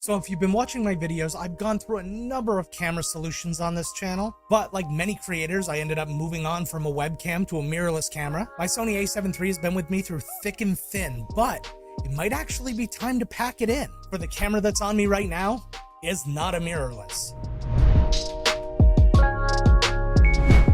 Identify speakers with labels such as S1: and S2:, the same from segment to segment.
S1: So if you've been watching my videos, I've gone through a number of camera solutions on this channel, but like many creators, I ended up moving on from a webcam to a mirrorless camera. My Sony a7 III has been with me through thick and thin, but it might actually be time to pack it in. For the camera that's on me right now is not a mirrorless.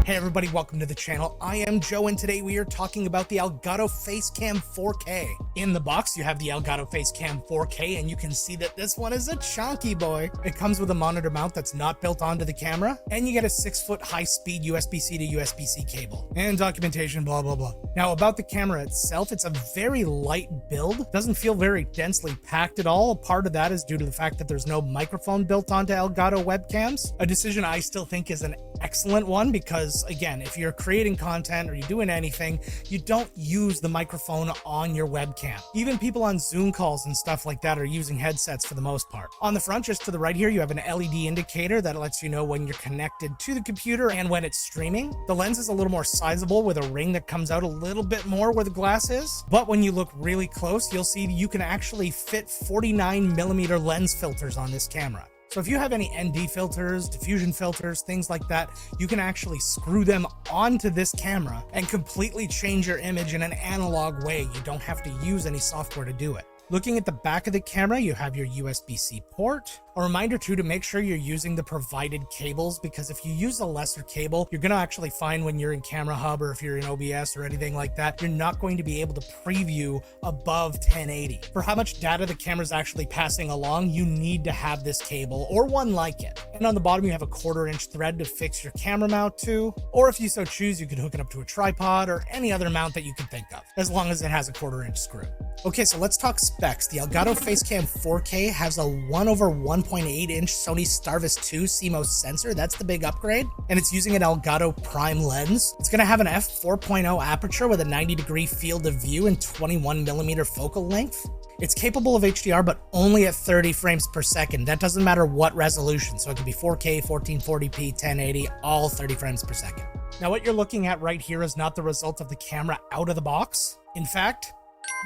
S1: Hey everybody, welcome to the channel. I am Joe and today we are talking about the Elgato Facecam 4K. In the box you have the Elgato Facecam 4K and you can see that this one is a chunky boy. It comes with a monitor mount that's not built onto the camera and you get a 6-foot high-speed USB-C to USB-C cable. And documentation, blah blah blah. Now about the camera itself, it's a very light build. Doesn't feel very densely packed at all. Part of that is due to the fact that there's no microphone built onto Elgato webcams. A decision I still think is an excellent one because again, if you're creating content or you're doing anything, you don't use the microphone on your webcam. Even people on Zoom calls and stuff like that are using headsets for the most part. On the front, just to the right here, you have an LED indicator that lets you know when you're connected to the computer and when it's streaming. The lens is a little more sizable with a ring that comes out a little bit more where the glass is. But when you look really close, you'll see you can actually fit 49mm lens filters on this camera. So if you have any ND filters, diffusion filters, things like that, you can actually screw them onto this camera and completely change your image in an analog way. You don't have to use any software to do it. Looking at the back of the camera, you have your USB-C port. A reminder too to make sure you're using the provided cables, because if you use a lesser cable, you're going to actually find when you're in Camera Hub or if you're in OBS or anything like that, you're not going to be able to preview above 1080. For how much data the camera's actually passing along, you need to have this cable or one like it. And on the bottom, you have a 1/4-inch thread to fix your camera mount to, or if you so choose, you can hook it up to a tripod or any other mount that you can think of, as long as it has a 1/4-inch screw. Okay, so let's talk specs. The Elgato Facecam 4K has a 1/1.8-inch Sony Starvis 2 CMOS sensor. That's the big upgrade. And it's using an Elgato Prime lens. It's going to have an f4.0 aperture with a 90-degree field of view and 21mm focal length. It's capable of HDR, but only at 30 frames per second. That doesn't matter what resolution. So it could be 4K, 1440p, 1080, all 30 frames per second. Now what you're looking at right here is not the result of the camera out of the box. In fact,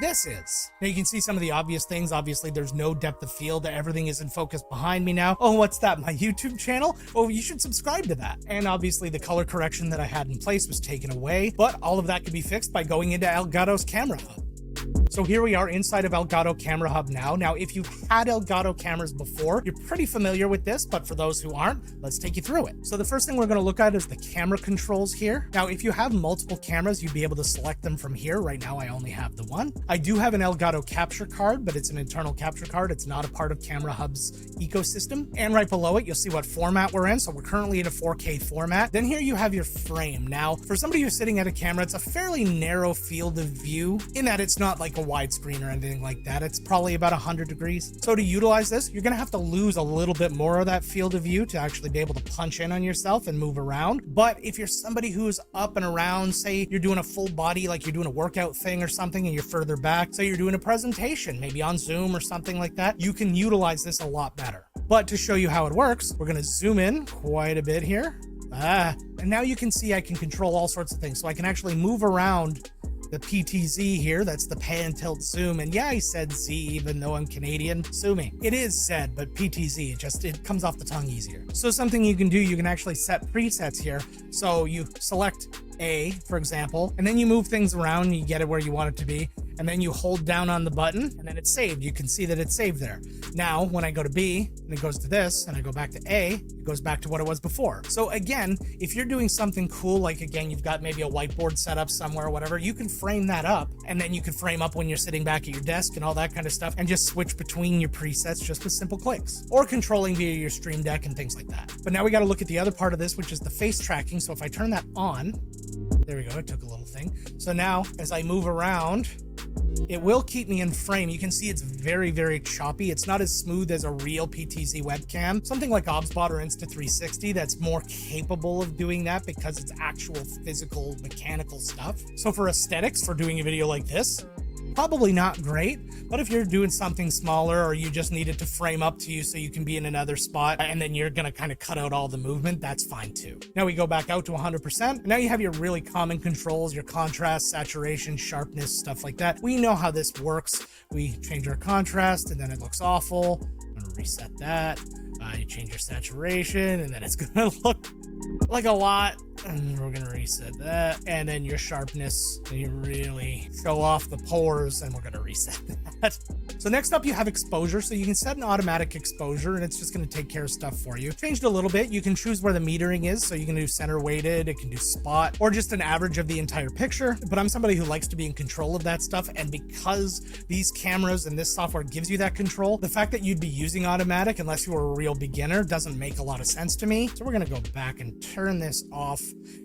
S1: this is. Now you can see some of the obvious things. Obviously there's no depth of field. Everything is in focus behind me now. Oh, what's that? My YouTube channel? Oh, you should subscribe to that. And obviously the color correction that I had in place was taken away, but all of that could be fixed by going into Elgato's Camera Hub. So here we are inside of Elgato Camera Hub now. Now, if you've had Elgato cameras before, you're pretty familiar with this, but for those who aren't, let's take you through it. So the first thing we're going to look at is the camera controls here. Now, if you have multiple cameras, you'd be able to select them from here. Right now, I only have the one. I do have an Elgato capture card, but it's an internal capture card. It's not a part of Camera Hub's ecosystem. And right below it, you'll see what format we're in. So we're currently in a 4K format. Then here you have your frame. Now, for somebody who's sitting at a camera, it's a fairly narrow field of view in that it's not like a widescreen or anything like that. It's probably about 100 degrees. So to utilize this, you're going to have to lose a little bit more of that field of view to actually be able to punch in on yourself and move around. But if you're somebody who's up and around, say you're doing a full body, like you're doing a workout thing or something and you're further back, say you're doing a presentation, maybe on Zoom or something like that, you can utilize this a lot better. But to show you how it works, we're going to zoom in quite a bit here. And now you can see I can control all sorts of things. So I can actually move around the PTZ here, that's the pan, tilt, zoom, and yeah, I said Z even though I'm Canadian. Sue me. It is said, but PTZ, it comes off the tongue easier. So something you can do, you can actually set presets here. So you select A, for example, and then you move things around and you get it where you want it to be, and then you hold down on the button and then it's saved. You can see that it's saved there. Now, when I go to B and it goes to this and I go back to A, it goes back to what it was before. So again, if you're doing something cool, like again, you've got maybe a whiteboard set up somewhere or whatever, you can frame that up and then you can frame up when you're sitting back at your desk and all that kind of stuff and just switch between your presets just with simple clicks or controlling via your Stream Deck and things like that. But now we got to look at the other part of this, which is the face tracking. So if I turn that on, there we go, it took a little thing. So now as I move around, it will keep me in frame. You can see it's very, very choppy. It's not as smooth as a real PTZ webcam. Something like OBSBot or Insta360 that's more capable of doing that because it's actual physical mechanical stuff. So for aesthetics, for doing a video like this, probably not great, but if you're doing something smaller or you just need it to frame up to you so you can be in another spot and then you're going to kind of cut out all the movement, that's fine too. Now we go back out to 100%. Now you have your really common controls, your contrast, saturation, sharpness, stuff like that. We know how this works. We change our contrast and then it looks awful. gonna reset that. You change your saturation, and then it's gonna look like a lot. And we're gonna reset that, and then your sharpness, so you really show off the pores, and we're gonna reset that. So next up, you have exposure. So you can set an automatic exposure, and it's just gonna take care of stuff for you. Changed a little bit. You can choose where the metering is, so you can do center weighted, it can do spot, or just an average of the entire picture. But I'm somebody who likes to be in control of that stuff, and because these cameras and this software gives you that control, the fact that you'd be using automatic, unless you were a real beginner, doesn't make a lot of sense to me. So we're gonna go back and turn this off.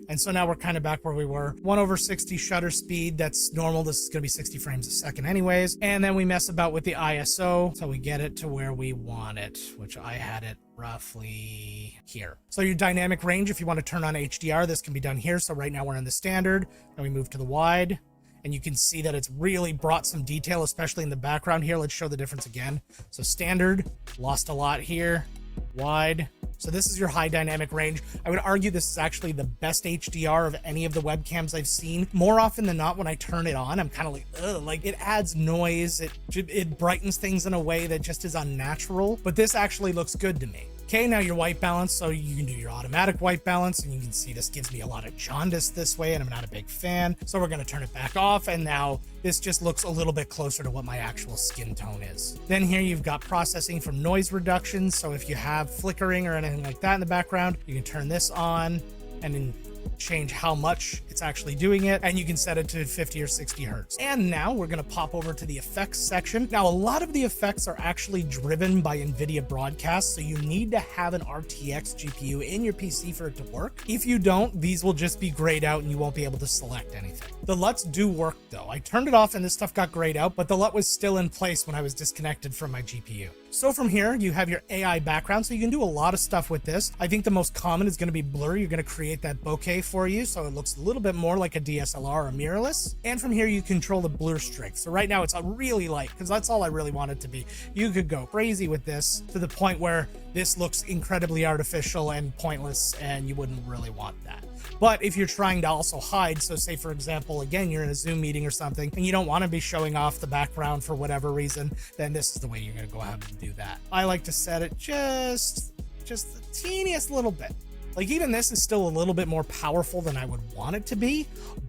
S1: And so now we're kind of back where we were. 1/60 shutter speed, that's normal. This is gonna be 60 frames a second anyways. And then we mess about with the ISO, so we get it to where we want it, which I had it roughly here. So your dynamic range, if you want to turn on HDR, this can be done here. So right now we're in the standard, then we move to the wide, and you can see that it's really brought some detail, especially in the background here. Let's show the difference again. So standard, lost a lot here, wide. So this is your high dynamic range. I would argue this is actually the best HDR of any of the webcams I've seen. More often than not, when I turn it on, I'm kind of like, ugh, like it adds noise. It brightens things in a way that just is unnatural, but this actually looks good to me. Okay, now your white balance, so you can do your automatic white balance, and you can see this gives me a lot of jaundice this way, and I'm not a big fan. So we're gonna turn it back off, and now this just looks a little bit closer to what my actual skin tone is. Then here you've got processing from noise reduction. So if you have flickering or anything like that in the background, you can turn this on and then change how much it's actually doing it, and you can set it to 50 or 60 hertz. And now we're going to pop over to the effects section. Now, a lot of the effects are actually driven by NVIDIA broadcast, so you need to have an RTX GPU in your PC for it to work. If you don't, these will just be grayed out and you won't be able to select anything. The LUTs do work though. I turned it off and this stuff got grayed out, but the LUT was still in place when I was disconnected from my GPU. So from here, you have your AI background, so you can do a lot of stuff with this. I think the most common is going to be blur. You're going to create that bokeh for you, so it looks a little bit more like a DSLR or mirrorless. And from here, you control the blur strength. So right now, it's a really light, because that's all I really want it to be. You could go crazy with this to the point where this looks incredibly artificial and pointless, and you wouldn't really want that. But if you're trying to also hide, so say for example, again, you're in a Zoom meeting or something, and you don't want to be showing off the background for whatever reason, then this is the way you're going to go ahead and do that. I like to set it just the teeniest little bit. Like even this is still a little bit more powerful than I would want it to be,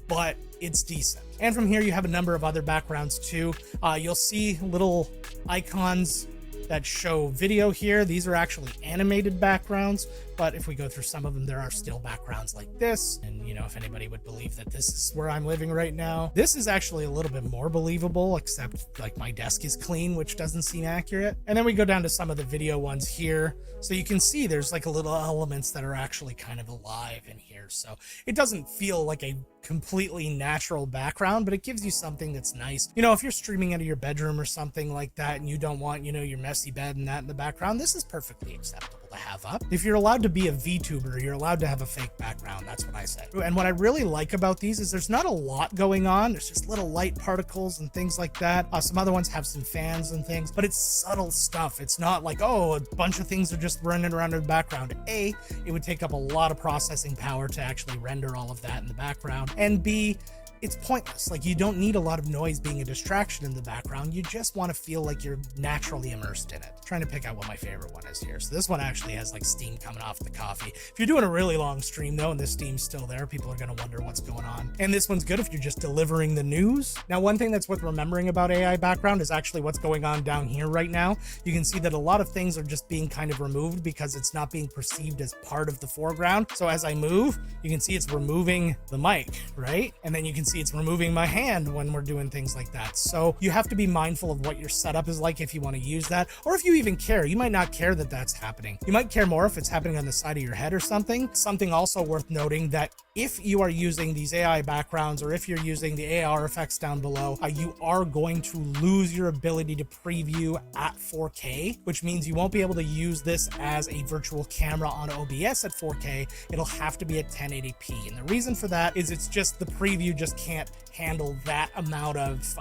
S1: but it's decent. And from here, you have a number of other backgrounds too. You'll see little icons that show video here. These are actually animated backgrounds, but if we go through some of them, there are still backgrounds like this. And you know, if anybody would believe that this is where I'm living right now, this is actually a little bit more believable, except like my desk is clean, which doesn't seem accurate. And then we go down to some of the video ones here. So you can see there's like a little elements that are actually kind of alive in here. So it doesn't feel like a completely natural background, but it gives you something that's nice. You know, if you're streaming out of your bedroom or something like that, and you don't want, you know, your messy bed and that in the background, this is perfectly acceptable to have up. If you're allowed to be a VTuber, you're allowed to have a fake background. That's what I say. And what I really like about these is there's not a lot going on. There's just little light particles and things like that. Some other ones have some fans and things, but it's subtle stuff. It's not like, oh, a bunch of things are just running around in the background. A, it would take up a lot of processing power to actually render all of that in the background. And B, it's pointless. Like, you don't need a lot of noise being a distraction in the background. You just want to feel like you're naturally immersed in it. I'm trying to pick out what my favorite one is here. So this one actually has like steam coming off the coffee. If you're doing a really long stream though, and the steam's still there, people are going to wonder what's going on. And this one's good if you're just delivering the news. Now, one thing that's worth remembering about AI background is actually what's going on down here right now. You can see that a lot of things are just being kind of removed because it's not being perceived as part of the foreground. So as I move, you can see it's removing the mic, right? And then you can see it's removing my hand when we're doing things like that. So you have to be mindful of what your setup is like if you want to use that, or if you even care. You might not care that that's happening. You might care more if it's happening on the side of your head or something. Something also worth noting, that if you are using these AI backgrounds, or if you're using the AR effects down below, you are going to lose your ability to preview at 4K, which means you won't be able to use this as a virtual camera on OBS at 4K. It'll have to be at 1080p. And the reason for that is it's just the preview just can't handle that amount of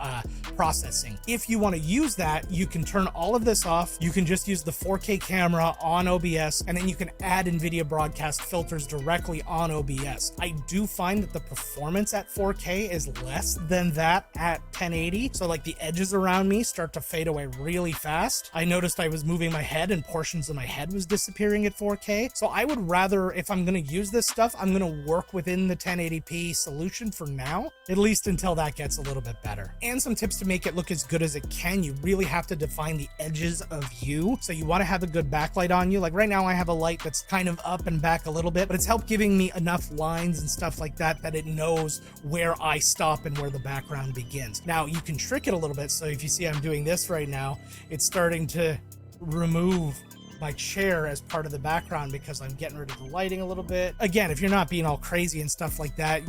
S1: processing. If you want to use that, you can turn all of this off. You can just use the 4K camera on OBS, and then you can add NVIDIA broadcast filters directly on OBS. I I do find that the performance at 4K is less than that at 1080. So like the edges around me start to fade away really fast. I noticed I was moving my head and portions of my head was disappearing at 4K. So I would rather, if I'm going to use this stuff, I'm going to work within the 1080p solution for now, at least until that gets a little bit better. And some tips to make it look as good as it can. You really have to define the edges of you. So you want to have a good backlight on you. Like right now I have a light that's kind of up and back a little bit, but it's helped giving me enough lines and stuff like that that it knows where I stop and where the background begins. Now you can trick it a little bit. So if you see I'm doing this right now, it's starting to remove my chair as part of the background because I'm getting rid of the lighting a little bit. Again, if you're not being all crazy and stuff like that,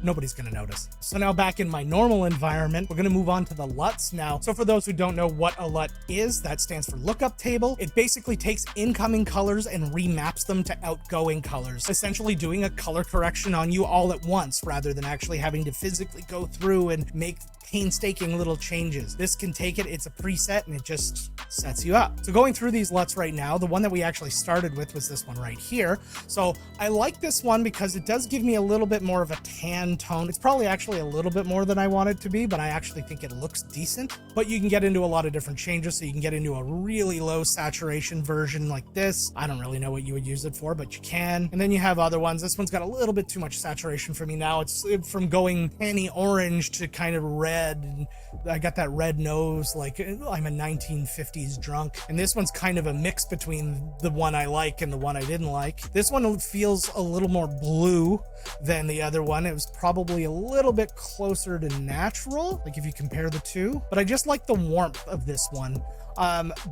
S1: nobody's going to notice. So now back in my normal environment, we're going to move on to the LUTs now. So for those who don't know what a LUT is, that stands for lookup table. It basically takes incoming colors and remaps them to outgoing colors, essentially doing a color correction on you all at once rather than actually having to physically go through and make painstaking little changes. This can take it, it's a preset, and it just sets you up. So going through these LUTs right now, the one that we actually started with was this one right here. So I like this one because it does give me a little bit more of a tan tone. It's probably actually a little bit more than I want it to be, but I actually think it looks decent. But you can get into a lot of different changes. So you can get into a really low saturation version like this. I don't really know what you would use it for, but you can. And then you have other ones. This one's got a little bit too much saturation for me now. It's from going penny orange to kind of red. And I got that red nose like I'm a 1950s drunk. And this one's kind of a mix between the one I like and the one I didn't like. This one feels a little more blue than the other one. It was probably a little bit closer to natural, like if you compare the two. But I just like the warmth of this one.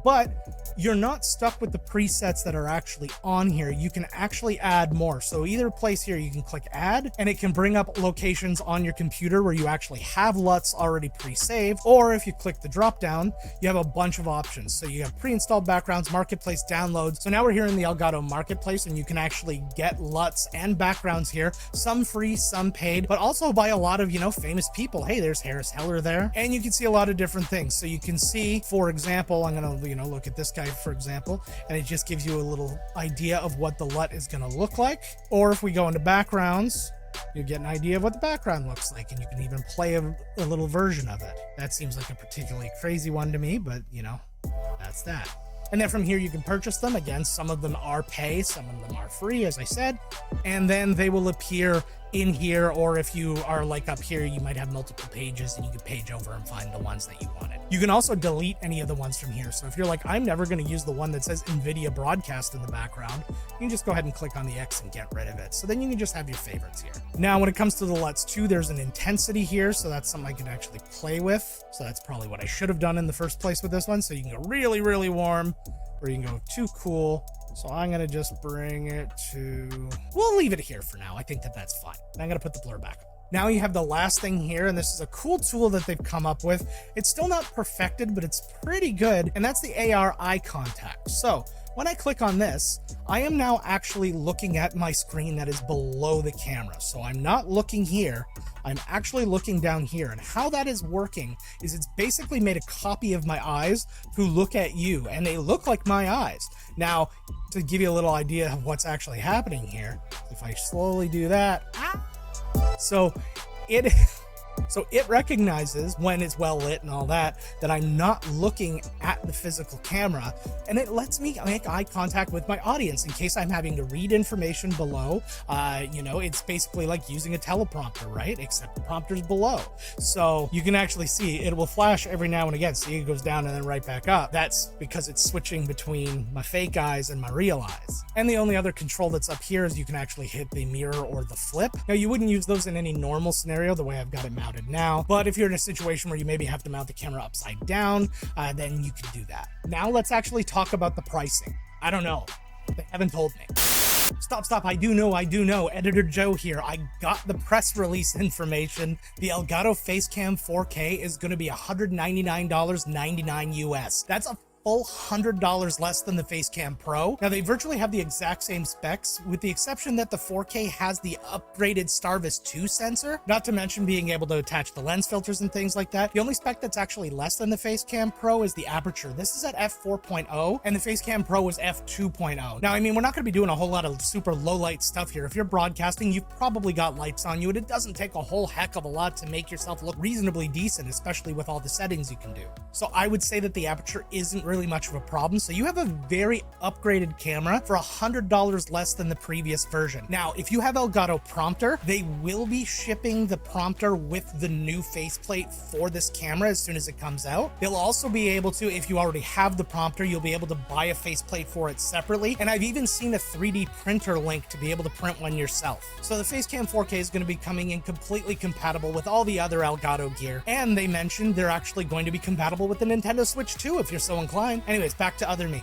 S1: But you're not stuck with the presets that are actually on here. You can actually add more. So either place here, you can click add and it can bring up locations on your computer where you actually have LUTs already pre-saved. Or if you click the drop down, you have a bunch of options. So you have pre-installed backgrounds, marketplace, downloads. So now we're here in the Elgato marketplace and you can actually get LUTs and backgrounds here, some free, some paid, but also by a lot of, famous people. Hey, there's Harris Heller there. And you can see a lot of different things. So you can see, for example, I'm going to, look at this guy, for example, and it just gives you a little idea of what the LUT is going to look like. Or if we go into backgrounds, you get an idea of what the background looks like, and you can even play a little version of it. That seems like a particularly crazy one to me, but, that's that. And then from here, you can purchase them. Again, some of them are pay, some of them are free, as I said, and then they will appear in here, or if you are like up here, you might have multiple pages and you can page over and find the ones that you wanted. You can also delete any of the ones from here. So if you're like, I'm never going to use the one that says NVIDIA broadcast in the background, you can just go ahead and click on the X and get rid of it. So then you can just have your favorites here. Now, when it comes to the LUTs too, there's an intensity here. So that's something I can actually play with. So that's probably what I should have done in the first place with this one. So you can go really, really warm, or you can go too cool. So I'm going to just bring it to, we'll leave it here for now. I think that's fine. I'm going to put the blur back. Now you have the last thing here, and this is a cool tool that they've come up with. It's still not perfected, but it's pretty good, and that's the AR eye contact. So when I click on this, I am now actually looking at my screen that is below the camera. So I'm not looking here, I'm actually looking down here. And how that is working is it's basically made a copy of my eyes who look at you, and they look like my eyes. Now, to give you a little idea of what's actually happening here, if I slowly do that, so it recognizes when it's well lit and all that I'm not looking at the physical camera, and it lets me make eye contact with my audience in case I'm having to read information below. It's basically like using a teleprompter, right? Except the prompter's below. So you can actually see it will flash every now and again. See, it goes down and then right back up. That's because it's switching between my fake eyes and my real eyes. And the only other control that's up here is you can actually hit the mirror or the flip. Now, you wouldn't use those in any normal scenario the way I've got it mounted now, but if you're in a situation where you maybe have to mount the camera upside down, then you can do that. Now let's actually talk about the pricing. I don't know. They haven't told me. Stop. I do know. Editor Joe here. I got the press release information. The Elgato Facecam 4K is going to be $199.99 US. That's a full $100 less than the Facecam Pro. Now, they virtually have the exact same specs, with the exception that the 4K has the upgraded Starvis 2 sensor, not to mention being able to attach the lens filters and things like that. The only spec that's actually less than the Facecam Pro is the aperture. This is at f4.0, and the Facecam Pro is f2.0. Now, I mean, we're not going to be doing a whole lot of super low light stuff here. If you're broadcasting, you've probably got lights on you, and it doesn't take a whole heck of a lot to make yourself look reasonably decent, especially with all the settings you can do. So I would say that the aperture isn't really much of a problem. So you have a very upgraded camera for $100 less than the previous version. Now, if you have Elgato prompter, they will be shipping the prompter with the new faceplate for this camera as soon as it comes out. They'll also be able to, if you already have the prompter, you'll be able to buy a faceplate for it separately. And I've even seen a 3D printer link to be able to print one yourself. So the Facecam 4K is going to be coming in completely compatible with all the other Elgato gear. And they mentioned they're actually going to be compatible with the Nintendo Switch 2 if you're so inclined. Anyways, back to other me.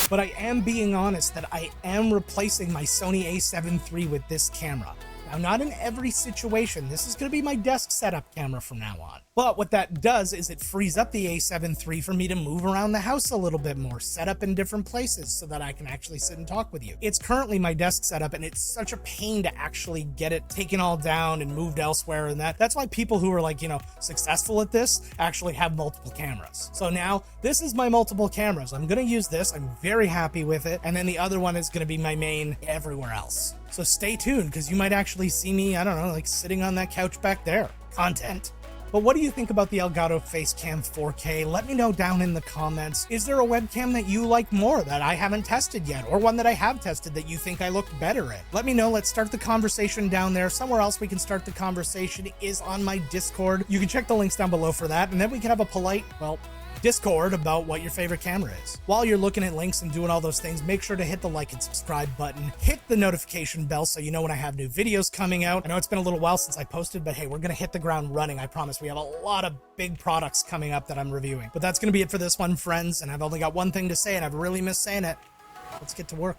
S1: But I am being honest that I am replacing my Sony a7 III with this camera. Now, not in every situation. This is going to be my desk setup camera from now on. But what that does is it frees up the a7 III for me to move around the house a little bit more, set up in different places so that I can actually sit and talk with you. It's currently my desk setup, and it's such a pain to actually get it taken all down and moved elsewhere, and that's why people who are like, successful at this actually have multiple cameras. So now this is my multiple cameras. I'm going to use this. I'm very happy with it. And then the other one is going to be my main everywhere else. So stay tuned, because you might actually see me, I don't know, like sitting on that couch back there. Content. But what do you think about the Elgato Facecam 4K? Let me know down in the comments. Is there a webcam that you like more that I haven't tested yet, or one that I have tested that you think I look better at? Let me know. Let's start the conversation down there. Somewhere else we can start the conversation is on my Discord. You can check the links down below for that, and then we can have a polite, Discord about what your favorite camera is. While you're looking at links and doing all those things, make sure to hit the like and subscribe button, hit the notification bell so you know when I have new videos coming out. I know it's been a little while since I posted, but hey, we're gonna hit the ground running. I promise. We have a lot of big products coming up that I'm reviewing. But that's gonna be it for this one, friends, and I've only got one thing to say, and I've really missed saying it. Let's get to work.